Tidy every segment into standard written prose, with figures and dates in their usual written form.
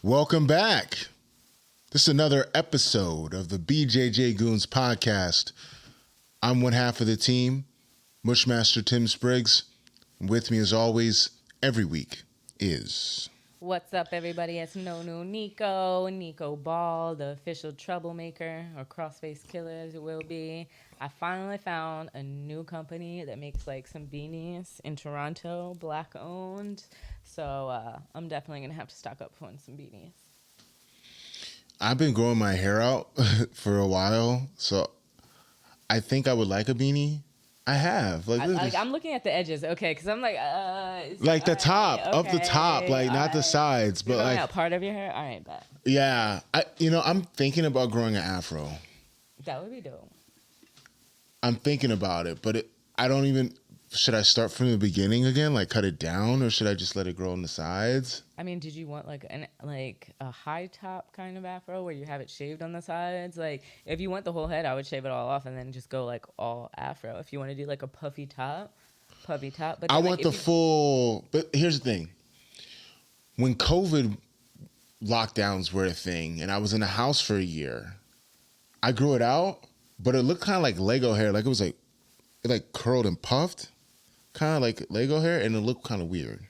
Welcome back. This is another episode of the BJJ Goons podcast. I'm one half of the team, Mushmaster Tim Spriggs. With me as always, every week is... What's up, everybody? It's Nico Ball, the official troublemaker, or crossface killer as it will be. I finally found a new company that makes like some beanies in Toronto, black owned. So I'm definitely going to have to stock up on some beanies. I've been growing my hair out for a while, so I think I would like a beanie. I have. I'm looking at the edges, okay, because I'm like, like the top, okay, up the top, like not the sides, but like out part of your hair. All right, bet. Yeah, I'm thinking about growing an afro. That would be dope. I'm thinking about it, but I don't even. Should I start from the beginning again, like cut it down, or should I just let it grow on the sides? I mean, did you want like a high top kind of afro where you have it shaved on the sides? Like, if you want the whole head, I would shave it all off and then just go like all afro. If you want to do like a puffy top. But I want the full. But here's the thing: when COVID lockdowns were a thing, and I was in a house for a year, I grew it out, but it looked kind of like Lego hair. Like it was like it curled and puffed. Kind of like Lego hair, and it looked kind of weird.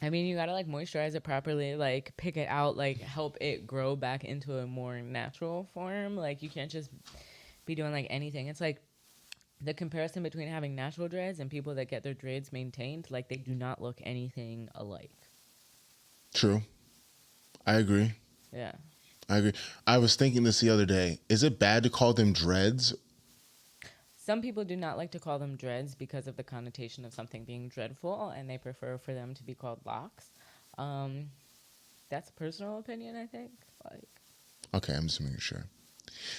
I mean, you gotta like moisturize it properly, like pick it out, like help it grow back into a more natural form. Like you can't just be doing like anything. It's like the comparison between having natural dreads and people that get their dreads maintained, like they do not look anything alike. True. I agree. Yeah. I agree. I was thinking this the other day. Is it bad to call them dreads? Some people do not like to call them dreads because of the connotation of something being dreadful, and they prefer for them to be called locks. That's a personal opinion, I think. Okay, I'm just making sure.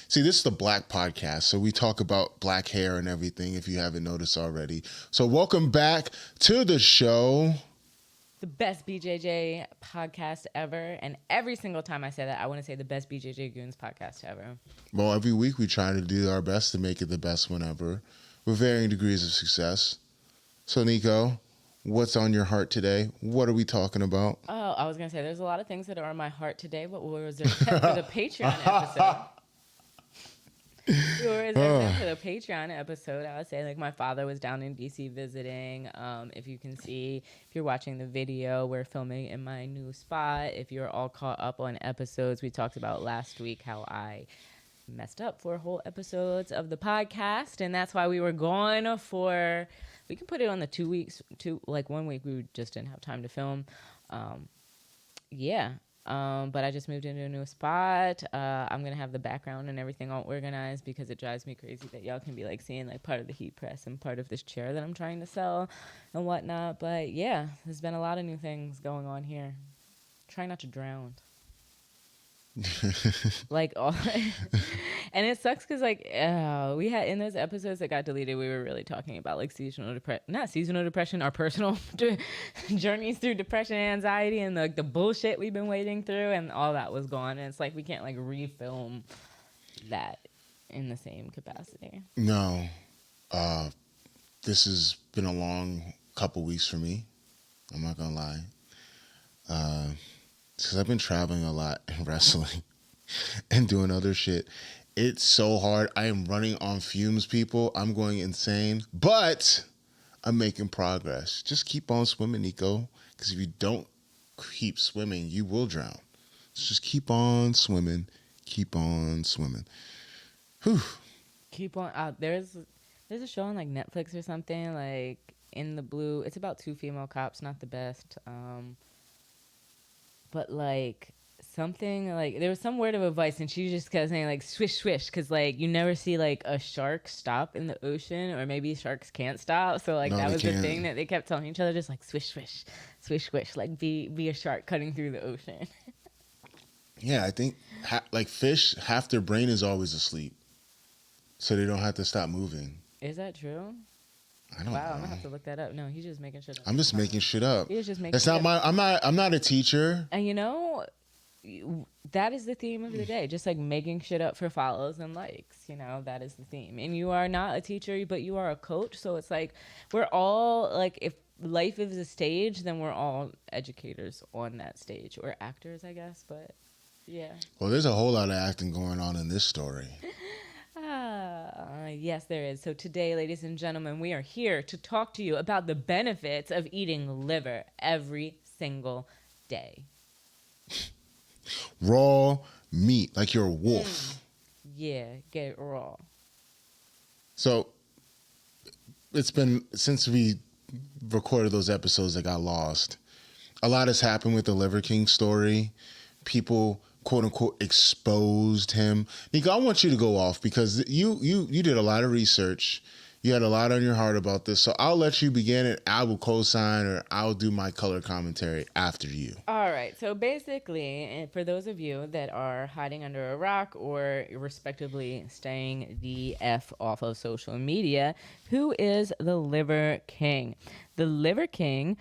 See, this is the Black podcast, so we talk about black hair and everything, if you haven't noticed already. So welcome back to the show. The best BJJ podcast ever. And every single time I say that, I want to say the best BJJ Goons podcast ever. Well, every week we try to do our best to make it the best one ever with varying degrees of success. So, Nico, what's on your heart today? What are we talking about? Oh, I was going to say there's a lot of things that are on my heart today. What was there for the Patreon episode? For the Patreon episode, I would say like my father was down in DC visiting. If you can see, if you're watching the video, we're filming in my new spot. If you're all caught up on episodes, we talked about last week how I messed up 4 whole episodes of the podcast, and that's why we were gone for. We can put it on the 2 weeks. 1 week we just didn't have time to film. But I just moved into a new spot. I'm going to have the background and everything all organized because it drives me crazy that y'all can be like seeing like part of the heat press and part of this chair that I'm trying to sell and whatnot. But yeah, there's been a lot of new things going on here. Try not to drown. And it sucks because we had in those episodes that got deleted, we were really talking about like not seasonal depression, our personal journeys through depression and anxiety and like the bullshit we've been wading through, and all that was gone. And it's like we can't like refilm that in the same capacity. No, this has been a long couple weeks for me. I'm not gonna lie. Because I've been traveling a lot and wrestling and doing other shit. It's so hard. I am running on fumes, people. I'm going insane. But I'm making progress. Just keep on swimming, Nico. Because if you don't keep swimming, you will drown. So just keep on swimming. Keep on swimming. Whew. Keep on. There's a show on like Netflix or something, like In the Blue. It's about 2 female cops. Not the best. But like something like there was some word of advice and she just kept saying like swish swish because like you never see like a shark stop in the ocean, or maybe sharks can't stop, so like no, that was the thing that they kept telling each other, just like swish swish swish swish, like be a shark cutting through the ocean. Yeah, I think like fish, half their brain is always asleep, so they don't have to stop moving. Is that true? I don't know. I'm gonna have to look that up. No, he's just making shit up. I'm just making shit up. He's just making. That's not my. I'm not a teacher. And you know, that is the theme of the day. Just like making shit up for follows and likes. You know, that is the theme. And you are not a teacher, but you are a coach. So it's like we're all like, if life is a stage, then we're all educators on that stage, or actors, I guess. But yeah. Well, there's a whole lot of acting going on in this story. Yes, there is. So today, ladies and gentlemen, we are here to talk to you about the benefits of eating liver every single day. Raw meat, like you're a wolf. Yeah, get it raw. So it's been, since we recorded those episodes that got lost, a lot has happened with the Liver King story. People, quote unquote, exposed him. Nico, I want you to go off because you did a lot of research. You had a lot on your heart about this. So I'll let you begin it. I will co-sign, or I'll do my color commentary after you. All right. So basically, for those of you that are hiding under a rock or respectively staying the F off of social media, who is the Liver King? The Liver King,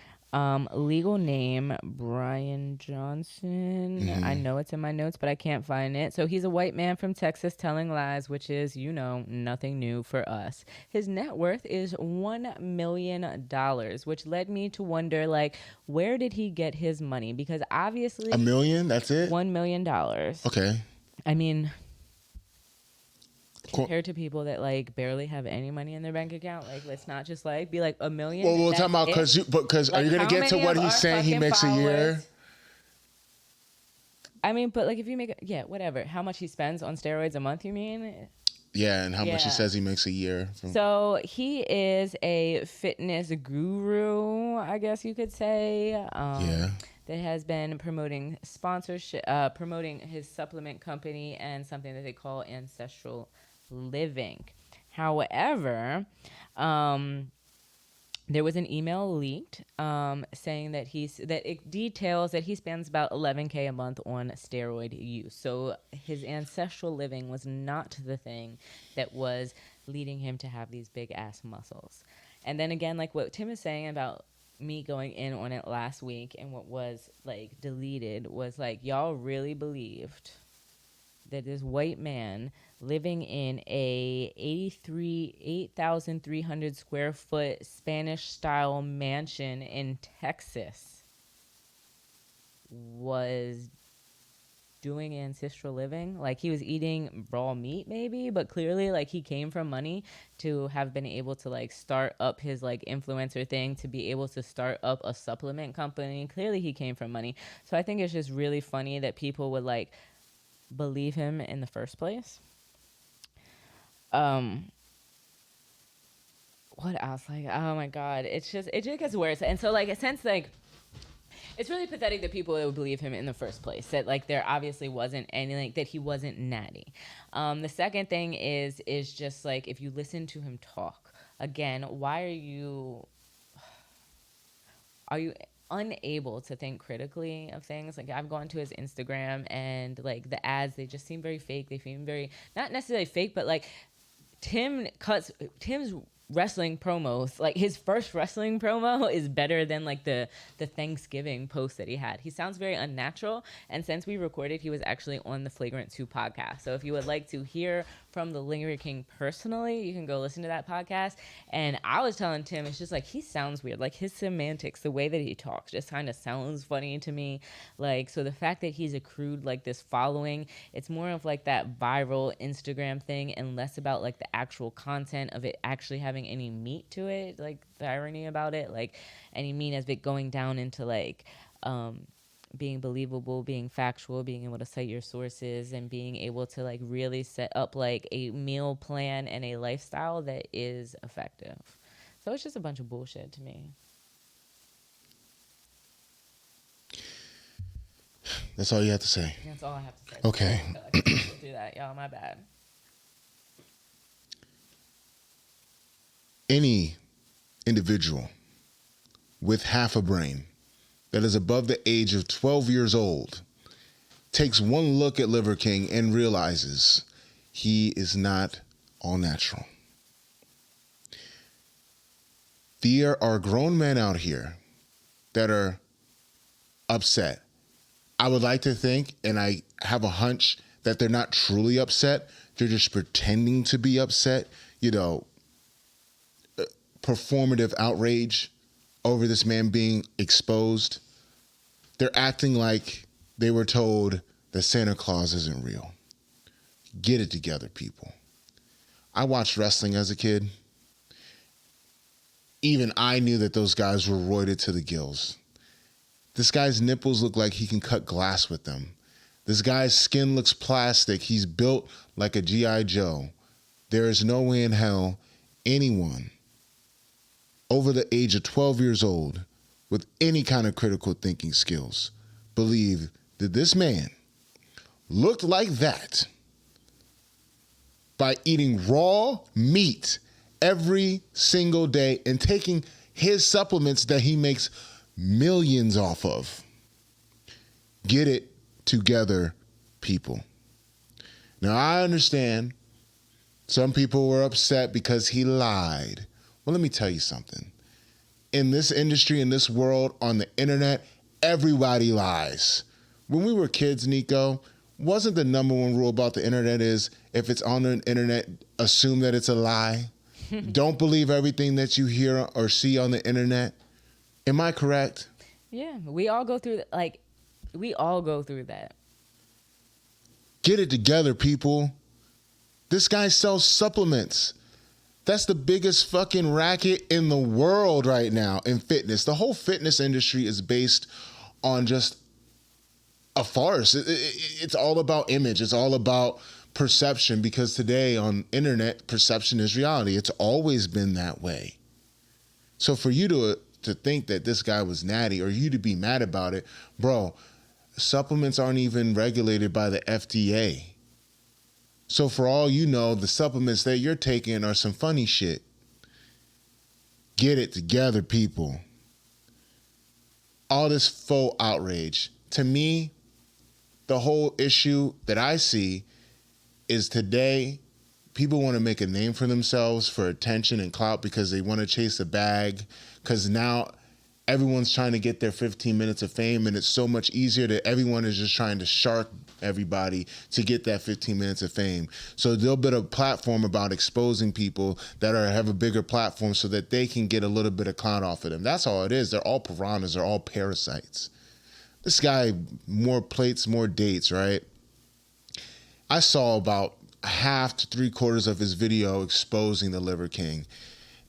legal name, Brian Johnson. Mm-hmm. I know it's in my notes, but I can't find it. So he's a white man from Texas telling lies, which is, nothing new for us. His net worth is $1 million, which led me to wonder, where did he get his money? Because obviously... $1 million? That's it? $1 million. Okay. I mean... compared to people that barely have any money in their bank account, let's not just be like $1 million. Well, we're talking about because are you gonna get to what he's saying he makes a year? I mean, but if you make whatever, how much he spends on steroids a month? You mean? Yeah, and how much he says he makes a year. So he is a fitness guru, I guess you could say. That has been promoting sponsorship, promoting his supplement company and something that they call ancestral living. However, there was an email leaked saying that it details that he spends about $11K a month on steroid use. So his ancestral living was not the thing that was leading him to have these big ass muscles. And then again, what Tim is saying about me going in on it last week, and what was deleted was y'all really believed that this white man living in a 8,300 square foot Spanish style mansion in Texas was doing ancestral living. He was eating raw meat maybe, but clearly he came from money to have been able to start up his influencer thing, to be able to start up a supplement company. Clearly he came from money. So I think it's just really funny that people would believe him in the first place. What else? Oh my God, it just gets worse. And so since it's really pathetic that people would believe him in the first place, that there obviously wasn't any, that he wasn't natty. The second thing is just if you listen to him talk, again, why are you unable to think critically of things? I've gone to his Instagram, and the ads, they just seem very fake. They seem very, not necessarily fake, but Tim's wrestling promos, his first wrestling promo is better than the Thanksgiving post that he had. He sounds very unnatural, and since we recorded, he was actually on the Flagrant 2 podcast. So if you would like to hear from the Liver King personally, you can go listen to that podcast. And I was telling Tim, it's just he sounds weird. His semantics, the way that he talks just kind of sounds funny to me. So the fact that he's accrued this following, it's more of that viral Instagram thing and less about the actual content of it actually having any meat to it. The irony about it, any meat as it going down into being believable, being factual, being able to cite your sources, and being able to really set up a meal plan and a lifestyle that is effective. So it's just a bunch of bullshit to me. That's all you have to say? That's all I have to say. Okay. I can't do that, y'all. My bad. Any individual with half a brain that is above the age of 12 years old takes one look at Liver King and realizes he is not all natural. There are grown men out here that are upset. I would like to think, and I have a hunch, that they're not truly upset. They're just pretending to be upset. Performative outrage over this man being exposed, they're acting like they were told that Santa Claus isn't real. Get it together, people. I watched wrestling as a kid. Even I knew that those guys were roided to the gills. This guy's nipples look like he can cut glass with them. This guy's skin looks plastic. He's built like a G.I. Joe. There is no way in hell anyone over the age of 12 years old with any kind of critical thinking skills believe that this man looked like that by eating raw meat every single day and taking his supplements that he makes millions off of. Get it together, people. Now, I understand some people were upset because he lied. Well, let me tell you something. In this industry, in this world, on the internet, everybody lies. When we were kids, Nico, wasn't the number one rule about the internet is if it's on the internet, assume that it's a lie? Don't believe everything that you hear or see on the internet. Am I correct? Yeah, we all go through that. Get it together, people. This guy sells supplements. That's the biggest fucking racket in the world right now in fitness. The whole fitness industry is based on just a farce. It's all about image. It's all about perception, because today on internet, perception is reality. It's always been that way. So for you to think that this guy was natty or you to be mad about it, bro, supplements aren't even regulated by the FDA. So for all you know, the supplements that you're taking are some funny shit. Get it together, people. All this faux outrage. To me, the whole issue that I see is today people want to make a name for themselves for attention and clout because they want to chase a bag, because now everyone's trying to get their 15 minutes of fame, and it's so much easier that everyone is just trying to shark everybody to get that 15 minutes of fame. So they'll build a platform about exposing people that have a bigger platform so that they can get a little bit of clout off of them. That's all it is. They're all piranhas. They're all parasites. This guy, more plates, more dates, right? I saw about half to 3/4 of his video exposing the Liver King.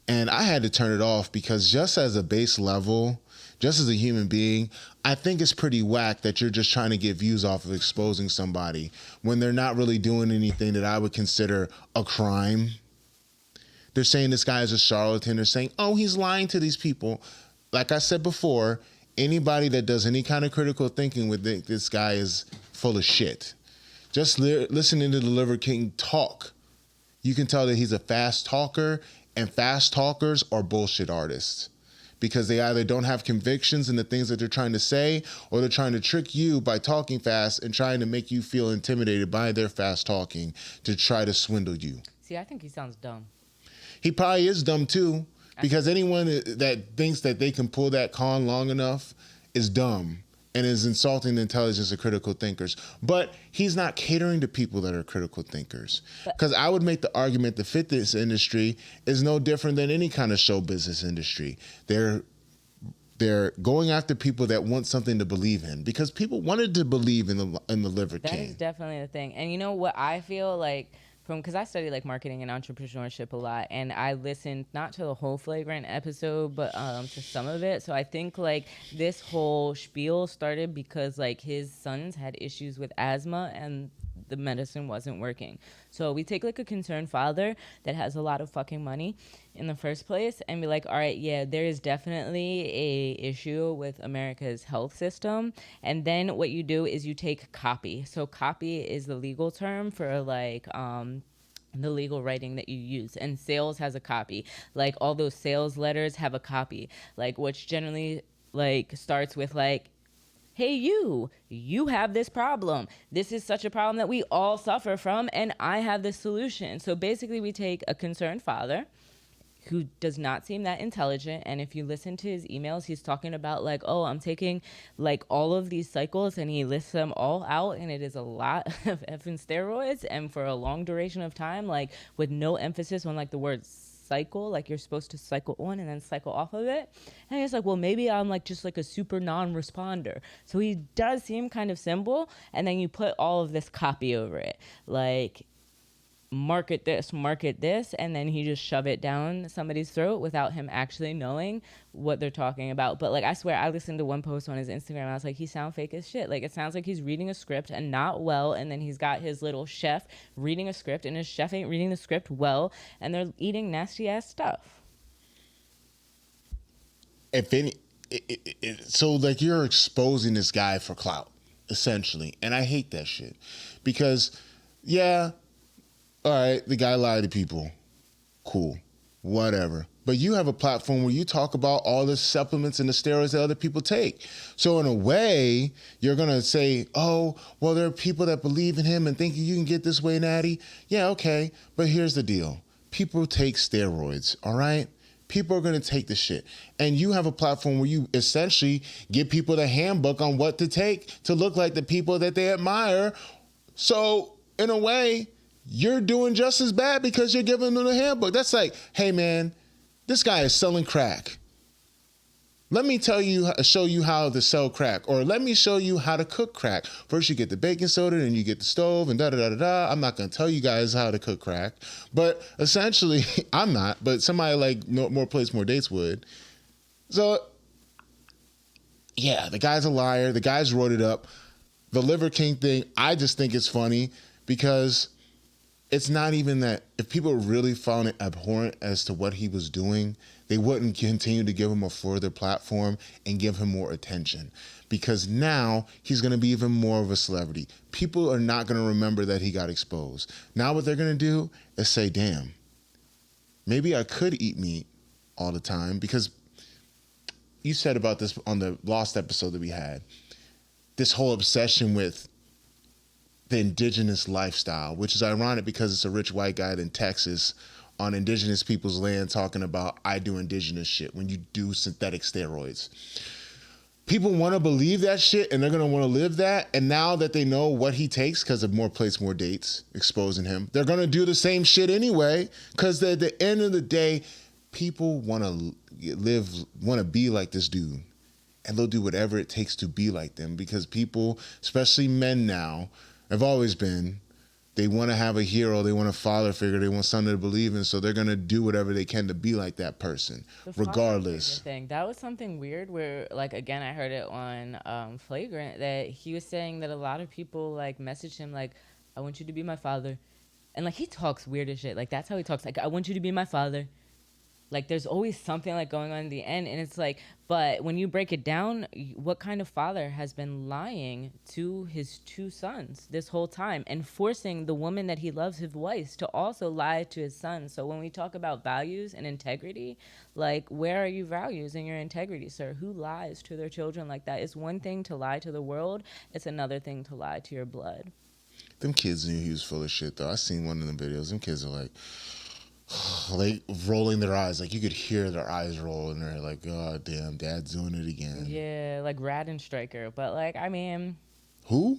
And I had to turn it off because just as a base level, just as a human being, I think it's pretty whack that you're just trying to get views off of exposing somebody when they're not really doing anything that I would consider a crime. They're saying this guy is a charlatan. They're saying, oh, he's lying to these people. Like I said before, anybody that does any kind of critical thinking would think this guy is full of shit. Just listening to the Liver King talk, you can tell that he's a fast talker, and fast talkers are bullshit artists because they either don't have convictions in the things that they're trying to say, or they're trying to trick you by talking fast and trying to make you feel intimidated by their fast talking to try to swindle you. See, I think he sounds dumb. He probably is dumb too, because anyone that thinks that they can pull that con long enough is dumb and is insulting the intelligence of critical thinkers. But he's not catering to people that are critical thinkers. Because I would make the argument the fitness industry is no different than any kind of show business industry. They're going after people that want something to believe in, because people wanted to believe in the Liver King. That is definitely the thing. And you know what I feel like, because I study like marketing and entrepreneurship a lot, and I listened not to the whole Flagrant episode, but to some of it. So I think like this whole spiel started because like his sons had issues with asthma and the medicine wasn't working. So we take like a concerned father that has a lot of fucking money in the first place and be like, all right, yeah, there is definitely a issue with America's health system. And then what you do is you take copy. So copy is the legal term for like the legal writing that you use, and sales has a copy. Like all those sales letters have a copy, like which generally like starts with like, hey, you have this problem. This is such a problem that we all suffer from, and I have this solution. So basically we take a concerned father who does not seem that intelligent, and if you listen to his emails, he's talking about like, oh, I'm taking like all of these cycles, and he lists them all out, and it is a lot of effing steroids, and for a long duration of time, like with no emphasis on like the word cycle, like you're supposed to cycle on and then cycle off of it. And he's like, well, maybe I'm like just like a super non-responder. So he does seem kind of simple, and then you put all of this copy over it, like market this, and then he just shove it down somebody's throat without him actually knowing what they're talking about. But like, I swear, I listened to one post on his Instagram, and I was like, he sound fake as shit. Like, it sounds like he's reading a script and not well, and then he's got his little chef reading a script, and his chef ain't reading the script well, and they're eating nasty ass stuff. If any, so like you're exposing this guy for clout, essentially, and I hate that shit because, yeah. All right, the guy lied to people. Cool. Whatever. But you have a platform where you talk about all the supplements and the steroids that other people take. So in a way, you're going to say, oh, well, there are people that believe in him and think you can get this way, Natty. Yeah, okay. But here's the deal. People take steroids, all right? People are going to take the shit. And you have a platform where you essentially give people the handbook on what to take to look like the people that they admire. So in a way, you're doing just as bad because you're giving them a handbook. That's like, hey man, this guy is selling crack. Let me show you how to sell crack, or let me show you how to cook crack. First you get the baking soda, then you get the stove, and da-da-da-da-da. I'm not going to tell you guys how to cook crack, but essentially, I'm not, but somebody like More Plates, More Dates would. So, yeah, the guy's a liar. The guy's wrote it up. The Liver King thing, I just think it's funny because it's not even that. If people really found it abhorrent as to what he was doing, they wouldn't continue to give him a further platform and give him more attention, because now he's going to be even more of a celebrity. People are not going to remember that he got exposed. Now what they're going to do is say, damn, maybe I could eat meat all the time, because you said about this on the Lost episode that we had, this whole obsession with the indigenous lifestyle, which is ironic because it's a rich white guy in Texas on indigenous people's land talking about, I do indigenous shit when you do synthetic steroids. People want to believe that shit and they're going to want to live that. And now that they know what he takes because of More Plates, More Dates exposing him, they're going to do the same shit anyway, because at the end of the day, people want to be like this dude. And they'll do whatever it takes to be like them, because people, especially men now, have always been, they want to have a hero, they want a father figure, they want something to believe in, so they're going to do whatever they can to be like that person, regardless. Thing. That was something weird where, like, again, I heard it on Flagrant, that he was saying that a lot of people, like, messaged him, like, I want you to be my father. And, like, he talks weird as shit. Like, that's how he talks. Like, I want you to be my father. Like, there's always something, like, going on in the end. And it's like, but when you break it down, what kind of father has been lying to his two sons this whole time and forcing the woman that he loves, his wife, to also lie to his son? So when we talk about values and integrity, like, where are your values and your integrity, sir? Who lies to their children like that? It's one thing to lie to the world. It's another thing to lie to your blood. Them kids knew he was full of shit, though. I seen one of the videos. Them kids are like rolling their eyes, like you could hear their eyes roll, and they're like, God damn, dad's doing it again. Yeah, like Rad and Striker. But, like, I mean, who?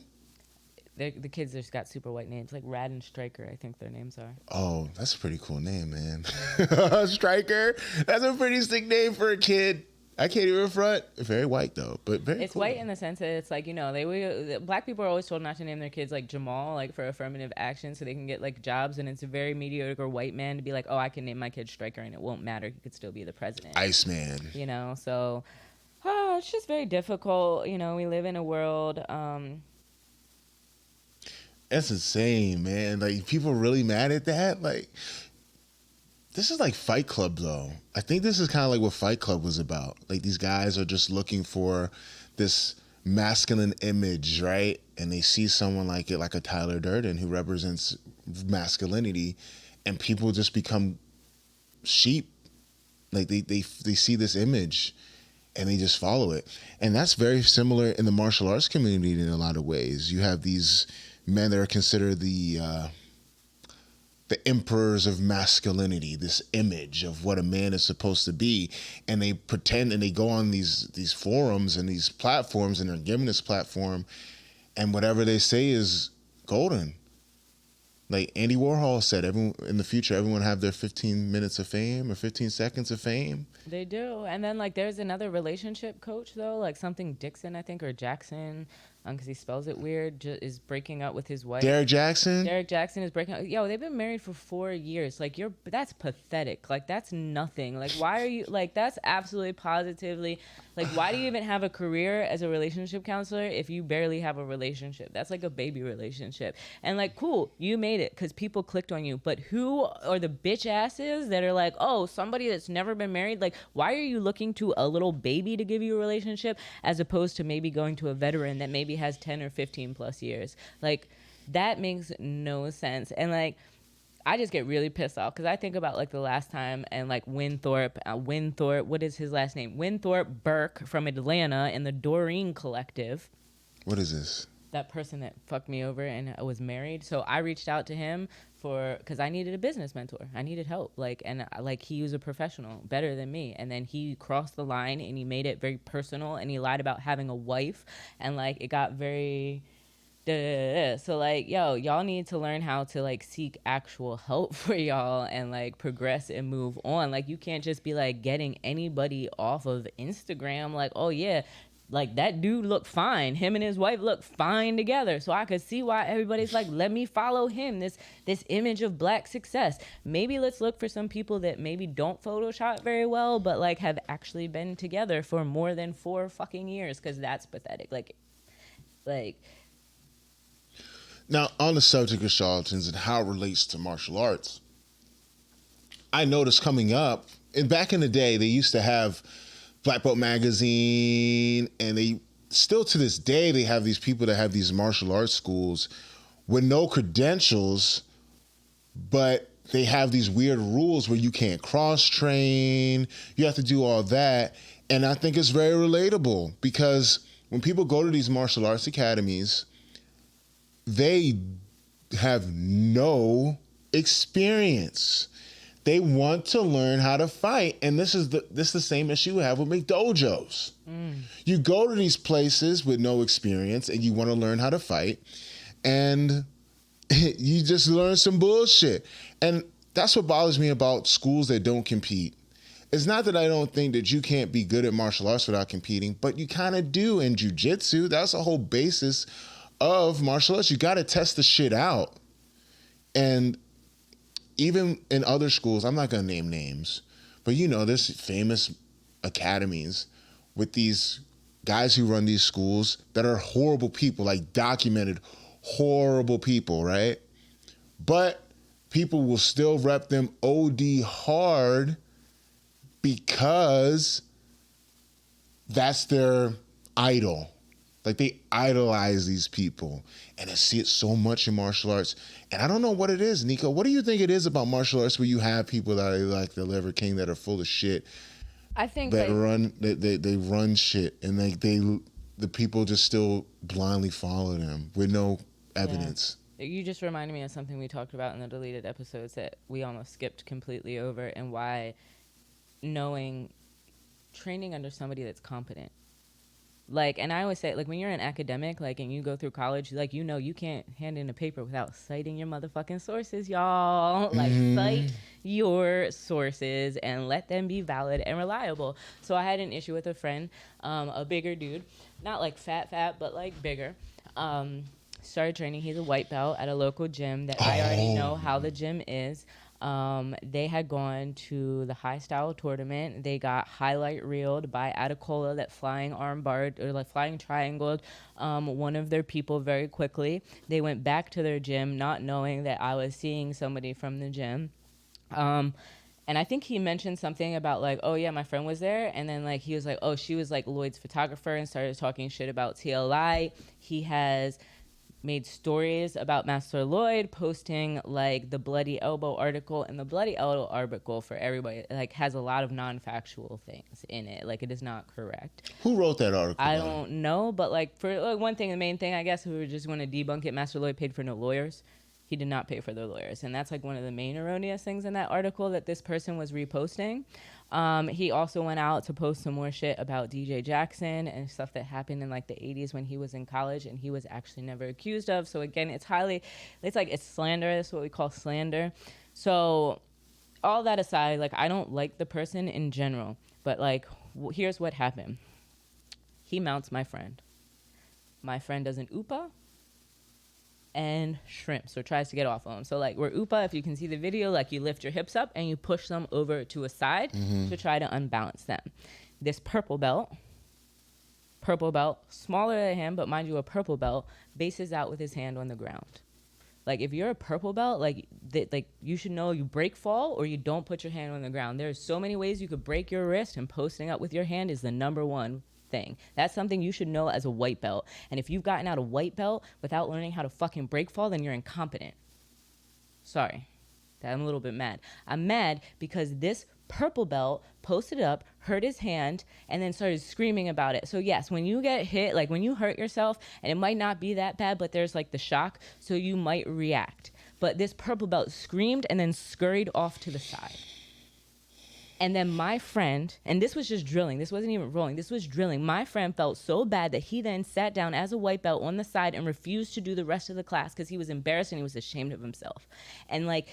The kids just got super white names, like Rad and Striker, I think their names are. Oh, that's a pretty cool name, man. Striker, that's a pretty sick name for a kid. I can't even front. Very white though, but very. It's cool. white in the sense that it's like, you know, black people are always told not to name their kids like Jamal, like for affirmative action, so they can get like jobs. And it's a very mediocre white man to be like, oh, I can name my kid Striker and it won't matter. He could still be the president. Iceman. You know, so it's just very difficult. You know, we live in a world. That's insane, man. Like, people really mad at that. Like, this is like Fight Club, though. I think this is kind of like what Fight Club was about. Like, these guys are just looking for this masculine image, right? And they see someone like it, like a Tyler Durden, who represents masculinity, and people just become sheep. Like, they see this image, and they just follow it. And that's very similar in the martial arts community in a lot of ways. You have these men that are considered the emperors of masculinity, this image of what a man is supposed to be, and they pretend, and they go on these forums and these platforms, and they're given this platform, and whatever they say is golden. Like Andy Warhol said, everyone in the future, everyone have their 15 minutes of fame or 15 seconds of fame. They do. And then, like, there's another relationship coach, though, like something Dixon, I think, or Jackson, because he spells it weird, is breaking up with his wife. Derek Jackson? Derek Jackson is breaking up. Yo, they've been married for 4 years. Like, that's pathetic. Like, that's nothing. Like, why are you, like, that's absolutely positively, like, why do you even have a career as a relationship counselor if you barely have a relationship? That's like a baby relationship. And, like, cool, you made it because people clicked on you. But who are the bitch asses that are like, oh, somebody that's never been married? Like, why are you looking to a little baby to give you a relationship as opposed to maybe going to a veteran that maybe has 10 or 15 plus years? Like, that makes no sense. And, like, I just get really pissed off because I think about, like, the last time and, like, Winthorpe, what is his last name? Winthorpe Burke from Atlanta and the Doreen Collective. What is this? That person that fucked me over and was married. So I reached out to him because I needed a business mentor. I needed help. Like, and like, he was a professional, better than me. And then he crossed the line and he made it very personal and he lied about having a wife. And, like, it got very... So, like, yo, y'all need to learn how to, like, seek actual help for y'all and, like, progress and move on. Like, you can't just be, like, getting anybody off of Instagram. Like, oh, yeah, like, that dude looked fine. Him and his wife look fine together. So I could see why everybody's like, let me follow him, this image of black success. Maybe let's look for some people that maybe don't Photoshop very well, but, like, have actually been together for more than 4 fucking years, because that's pathetic. Like... Now, on the subject of charlatans and how it relates to martial arts, I noticed coming up, and back in the day, they used to have Black Belt Magazine, and they still to this day, they have these people that have these martial arts schools with no credentials, but they have these weird rules where you can't cross-train, you have to do all that, and I think it's very relatable because when people go to these martial arts academies, they have no experience. They want to learn how to fight, and this is the same issue we have with McDojos. You go to these places with no experience, and you want to learn how to fight, and you just learn some bullshit. And that's what bothers me about schools that don't compete. It's not that I don't think that you can't be good at martial arts without competing, but you kind of do in jiu-jitsu. That's the whole basis of martial arts. You got to test the shit out. And even in other schools, I'm not going to name names, but you know, there's famous academies with these guys who run these schools that are horrible people, like documented horrible people, right? But people will still rep them OD hard because that's their idol. Like, they idolize these people, and I see it so much in martial arts. And I don't know what it is, Nico. What do you think it is about martial arts where you have people that are like the LiverKIng that are full of shit? I think that they run shit, and the people just still blindly follow them with no evidence. Yeah. You just reminded me of something we talked about in the deleted episodes that we almost skipped completely over, and why training under somebody that's competent. Like, and I always say, like, when you're an academic, like, and you go through college, like, you know, you can't hand in a paper without citing your motherfucking sources, y'all. Like, cite your sources and let them be valid and reliable. So I had an issue with a friend, a bigger dude, not like fat, but like bigger. Started training. He's a white belt at a local gym that I already know how the gym is. They had gone to the high style tournament. They got highlight reeled by Atacola, that flying armbar or like flying triangled one of their people very quickly. They went back to their gym not knowing that I was seeing somebody from the gym. And I think he mentioned something about like, oh yeah, my friend was there. And then like, he was like, oh, she was like Lloyd's photographer, and started talking shit about TLI. He has made stories about Master Lloyd, posting like the Bloody Elbow article, and the Bloody Elbow article, for everybody, like, has a lot of non-factual things in it. Like, it is not correct. Who wrote that article? I don't know, but like, for like, one thing, the main thing, I guess, we were just want to debunk it. Master Lloyd paid for no lawyers. He did not pay for their lawyers. And that's like one of the main erroneous things in that article that this person was reposting. He also went out to post some more shit about DJ Jackson and stuff that happened in like the 80s when he was in college and he was actually never accused of. So again, it's slander. That's what we call slander. So all that aside, like, I don't like the person in general, but like, here's what happened. He mounts my friend. My friend does an UPA and shrimps, or tries to get off of them. So like, where UPA, if you can see the video, like you lift your hips up and you push them over to a side to try to unbalance them. This purple belt, smaller than him, but mind you, a purple belt, bases out with his hand on the ground. Like, if you're a purple belt, like you should know you break fall or you don't put your hand on the ground. There's so many ways you could break your wrist, and posting up with your hand is the number one thing. That's something you should know as a white belt. And if you've gotten out a white belt without learning how to fucking break fall, then you're incompetent. Sorry. I'm a little bit mad. I'm mad because this purple belt posted up, hurt his hand, and then started screaming about it. So yes, when you get hit, like when you hurt yourself, and it might not be that bad, but there's like the shock, so you might react. But this purple belt screamed and then scurried off to the side. And then my friend, and this was just drilling, this wasn't even rolling, this was drilling. My friend felt so bad that he then sat down as a white belt on the side and refused to do the rest of the class because he was embarrassed and he was ashamed of himself. And like,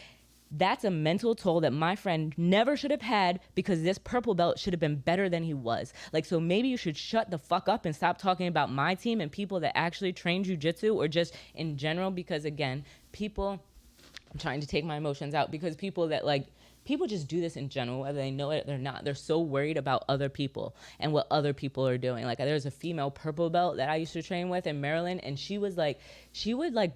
that's a mental toll that my friend never should have had, because this purple belt should have been better than he was. Like, so maybe you should shut the fuck up and stop talking about my team and people that actually train jiu-jitsu, or just in general, because again, I'm trying to take my emotions out, because people just do this in general, whether they know it or not. They're so worried about other people and what other people are doing. Like, there's a female purple belt that I used to train with in Maryland, and she would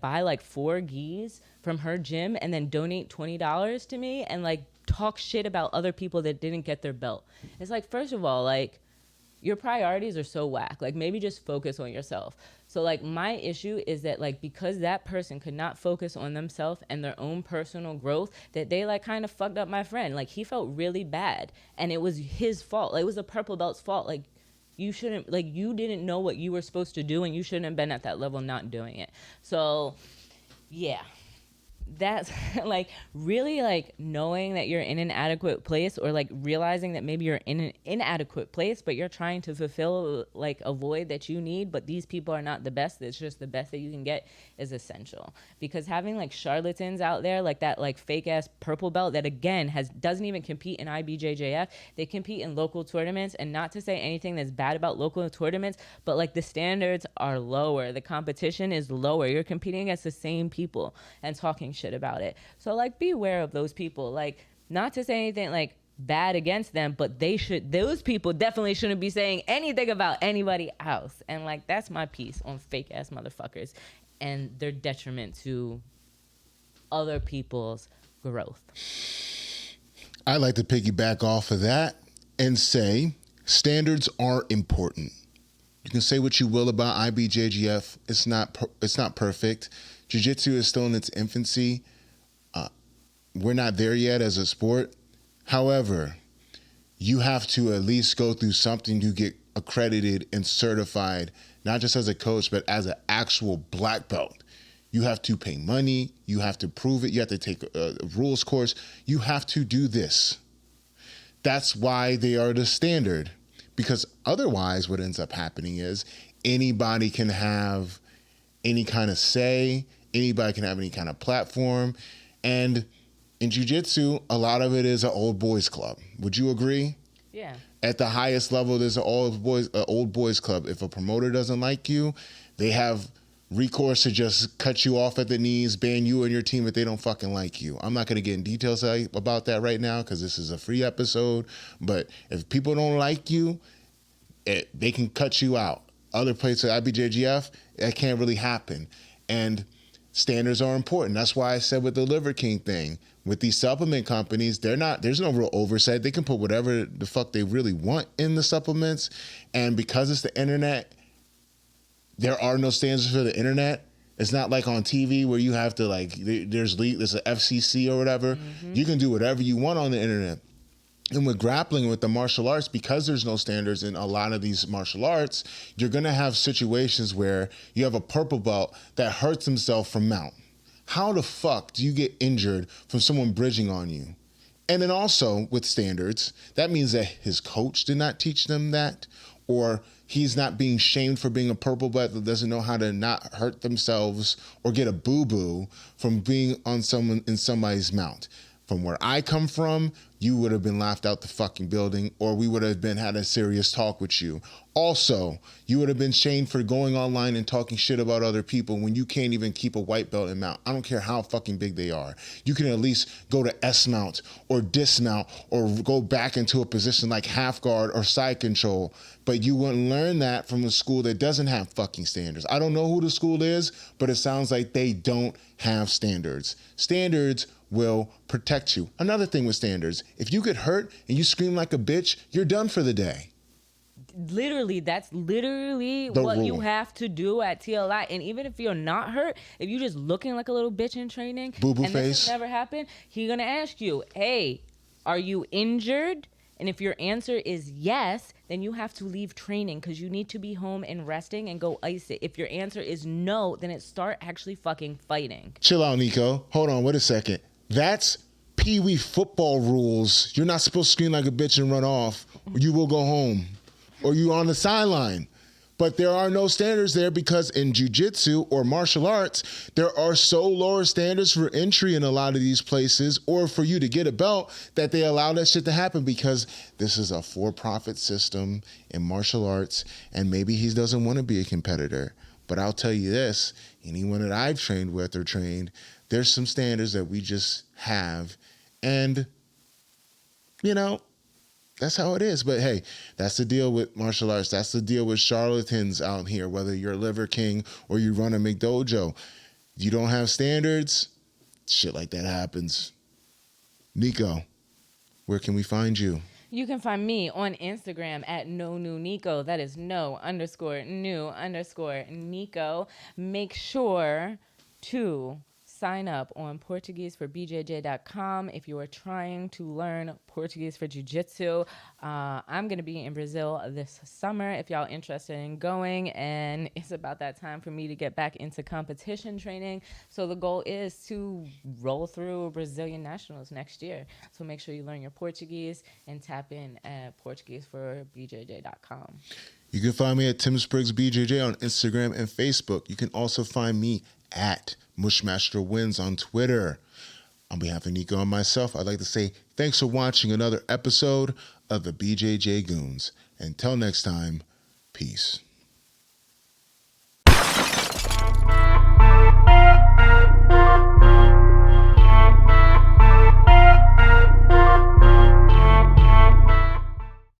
buy like 4 gis from her gym and then donate $20 to me and like talk shit about other people that didn't get their belt. It's like, first of all, like, your priorities are so whack. Like, maybe just focus on yourself. So like, my issue is that like, because that person could not focus on themselves and their own personal growth, that they like kind of fucked up my friend. Like, he felt really bad, and it was his fault. Like, it was the purple belt's fault. Like, you shouldn't, like, you didn't know what you were supposed to do, and you shouldn't have been at that level not doing it. So yeah. That's like, really, like, knowing that you're in an adequate place, or like realizing that maybe you're in an inadequate place, but you're trying to fulfill like a void that you need, but these people are not the best. It's just the best that you can get is essential. Because having like charlatans out there, like that, like fake ass purple belt that again doesn't even compete in IBJJF. They compete in local tournaments, and not to say anything that's bad about local tournaments, but like the standards are lower. The competition is lower. You're competing against the same people and talking shit about it. So like, beware of those people. Like, not to say anything like bad against them, but those people definitely shouldn't be saying anything about anybody else. And like, that's my piece on fake ass motherfuckers and their detriment to other people's growth. I like to piggyback off of that and say standards are important. You can say what you will about IBJJF. It's not perfect. Jiu-jitsu is still in its infancy. We're not there yet as a sport. However, you have to at least go through something to get accredited and certified, not just as a coach, but as an actual black belt. You have to pay money. You have to prove it. You have to take a rules course. You have to do this. That's why they are the standard. Because otherwise, what ends up happening is anybody can have any kind of say. Anybody can have any kind of platform. And in jiu-jitsu, a lot of it is an old boys club. Would you agree? Yeah. At the highest level, there's an old boys club. If a promoter doesn't like you, they have recourse to just cut you off at the knees, ban you and your team if they don't fucking like you. I'm not going to get in details about that right now because this is a free episode. But if people don't like you, they can cut you out. Other places, IBJJF, that can't really happen. And standards are important. That's why I said with the LiverKING thing, with these supplement companies, there's no real oversight. They can put whatever the fuck they really want in the supplements. And because it's the internet, there are no standards for the internet. It's not like on TV where you have to there's an FCC or whatever. Mm-hmm. You can do whatever you want on the internet. And with grappling, with the martial arts, because there's no standards in a lot of these martial arts, you're going to have situations where you have a purple belt that hurts himself from mount. How the fuck do you get injured from someone bridging on you? And then also with standards, that means that his coach did not teach them that, or he's not being shamed for being a purple belt that doesn't know how to not hurt themselves or get a boo-boo from being on someone in somebody's mount. From where I come from, you would have been laughed out the fucking building, or we would have had a serious talk with you. Also, you would have been shamed for going online and talking shit about other people when you can't even keep a white belt in mount. I don't care how fucking big they are. You can at least go to S mount or dismount or go back into a position like half guard or side control. But you wouldn't learn that from a school that doesn't have fucking standards. I don't know who the school is, but it sounds like they don't have standards. Standards will protect you. Another thing with standards, if you get hurt and you scream like a bitch, you're done for the day. Literally, that's literally The what rule. you have to do at TLI. And even if you're not hurt, if you're just looking like a little bitch in training, Boo-boo and this face. has never happened, he's gonna ask you, hey, are you injured? And if your answer is yes, then you have to leave training because you need to be home and resting and go ice it. If your answer is no, then it's start actually fucking fighting. Chill out, Nico. Hold on, wait a second. That's Pee-wee football rules. You're not supposed to scream like a bitch and run off, or you will go home, or you on the sideline. But there are no standards there because in jiu-jitsu or martial arts, there are so lower standards for entry in a lot of these places or for you to get a belt that they allow that shit to happen because this is a for-profit system in martial arts, and maybe he doesn't want to be a competitor. But I'll tell you this, anyone that I've trained with or trained, there's some standards that we just have, and, you know, that's how it is. But hey, that's the deal with martial arts. That's the deal with charlatans out here, whether you're LiverKing or you run a McDojo. You don't have standards, shit like that happens. Nico, where can we find you? You can find me on Instagram at no new Nico. That is no_new_Nico. Make sure to sign up on PortugueseForBJJ.com if you are trying to learn Portuguese for Jiu-Jitsu. I'm going to be in Brazil this summer if y'all interested in going, and it's about that time for me to get back into competition training. So the goal is to roll through Brazilian Nationals next year. So make sure you learn your Portuguese and tap in at PortugueseForBJJ.com. You can find me at Tim Spriggs BJJ on Instagram and Facebook. You can also find me at MushmasterWins on Twitter. On behalf of Nico and myself, I'd like to say thanks for watching another episode of the BJJ Goons. Until next time, peace.